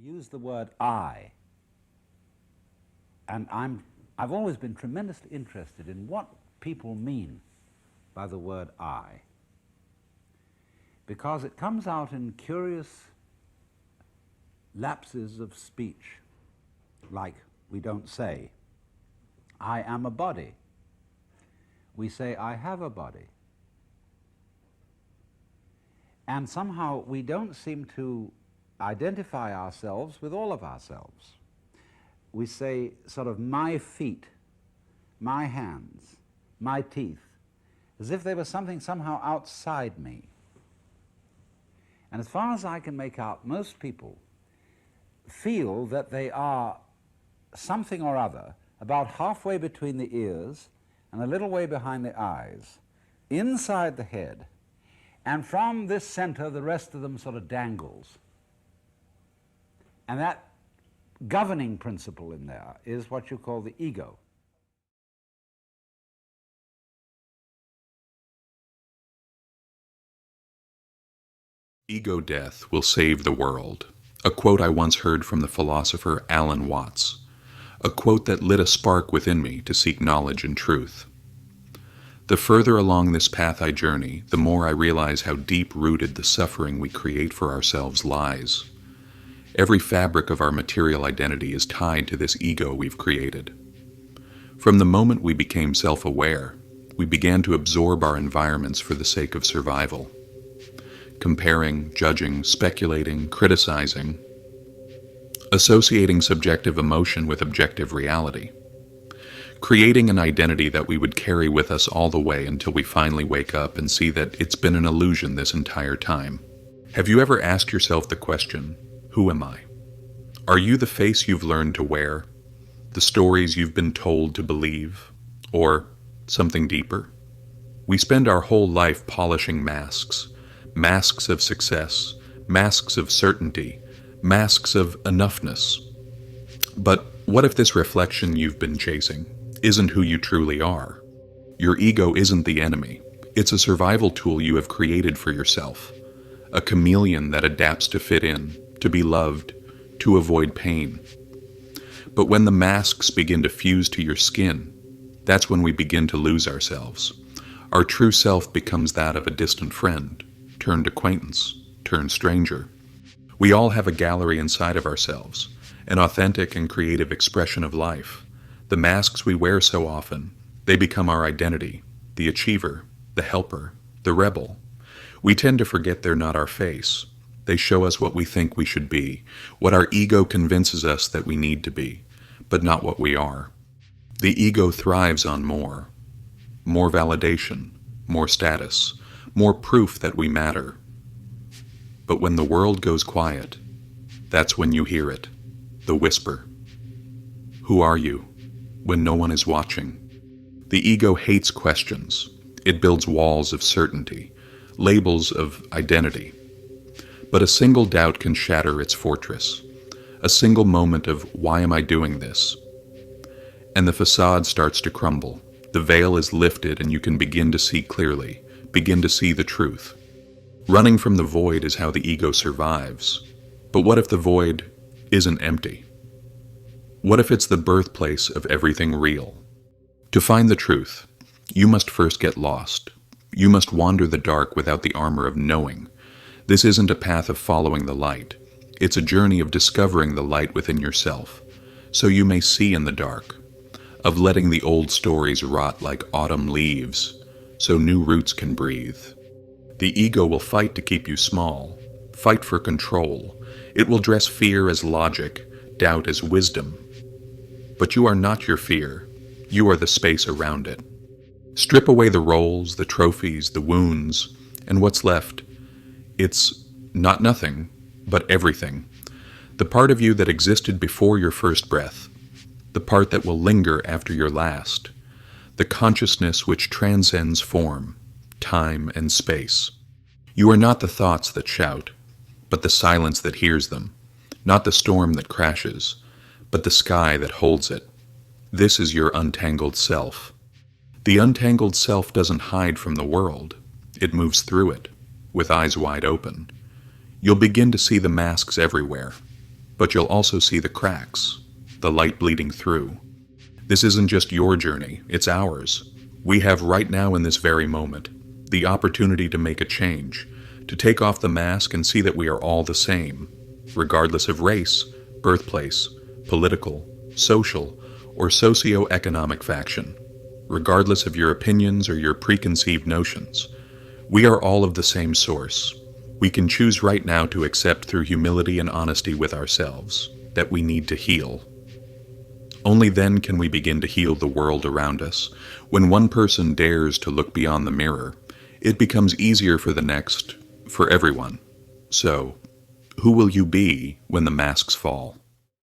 use the word I, and I've always been tremendously interested in what people mean by the word I, because it comes out in curious lapses of speech, like we don't say, I am a body. We say, I have a body. And somehow we don't seem to identify ourselves with all of ourselves. We say sort of my feet, my hands, my teeth, as if they were something somehow outside me. And as far as I can make out, most people feel that they are something or other about halfway between the ears and a little way behind the eyes, inside the head, and from this center the rest of them sort of dangles. And that governing principle in there is what you call the ego. Ego death will save the world. A quote I once heard from the philosopher Alan Watts. A quote that lit a spark within me to seek knowledge and truth. The further along this path I journey, the more I realize how deep-rooted the suffering we create for ourselves lies. Every fabric of our material identity is tied to this ego we've created. From the moment we became self-aware, we began to absorb our environments for the sake of survival. Comparing, judging, speculating, criticizing, associating subjective emotion with objective reality, creating an identity that we would carry with us all the way until we finally wake up and see that it's been an illusion this entire time. Have you ever asked yourself the question, who am I? Are you the face you've learned to wear, the stories you've been told to believe, or something deeper? We spend our whole life polishing masks, masks of success, masks of certainty, masks of enoughness. But what if this reflection you've been chasing isn't who you truly are? Your ego isn't the enemy. It's a survival tool you have created for yourself, a chameleon that adapts to fit in, to be loved, to avoid pain. But when the masks begin to fuse to your skin, that's when we begin to lose ourselves. Our true self becomes that of a distant friend, turned acquaintance, turned stranger. We all have a gallery inside of ourselves, an authentic and creative expression of life. The masks we wear so often, they become our identity, the achiever, the helper, the rebel. We tend to forget they're not our face. They show us what we think we should be, what our ego convinces us that we need to be, but not what we are. The ego thrives on more validation, more status, more proof that we matter. But when the world goes quiet, that's when you hear it, the whisper. Who are you when no one is watching? The ego hates questions. It builds walls of certainty, labels of identity. But a single doubt can shatter its fortress. A single moment of, why am I doing this? And the facade starts to crumble. The veil is lifted and you can begin to see clearly, begin to see the truth. Running from the void is how the ego survives. But what if the void isn't empty? What if it's the birthplace of everything real? To find the truth, you must first get lost. You must wander the dark without the armor of knowing. This isn't a path of following the light. It's a journey of discovering the light within yourself, so you may see in the dark, of letting the old stories rot like autumn leaves, so new roots can breathe. The ego will fight to keep you small, fight for control. It will dress fear as logic, doubt as wisdom. But you are not your fear. You are the space around it. Strip away the roles, the trophies, the wounds, and what's left? It's not nothing, but everything. The part of you that existed before your first breath, the part that will linger after your last, the consciousness which transcends form, time, and space. You are not the thoughts that shout, but the silence that hears them, not the storm that crashes, but the sky that holds it. This is your untangled self. The untangled self doesn't hide from the world. It moves through it, with eyes wide open. You'll begin to see the masks everywhere. but you'll also see the cracks, the light bleeding through. This isn't just your journey, it's ours. We have right now in this very moment the opportunity to make a change, to take off the mask and see that we are all the same, regardless of race, birthplace, political, social, or socio-economic faction, regardless of your opinions or your preconceived notions. We are all of the same source. We can choose right now to accept through humility and honesty with ourselves that we need to heal. Only then can we begin to heal the world around us. When one person dares to look beyond the mirror, it becomes easier for the next, for everyone. So, who will you be when the masks fall?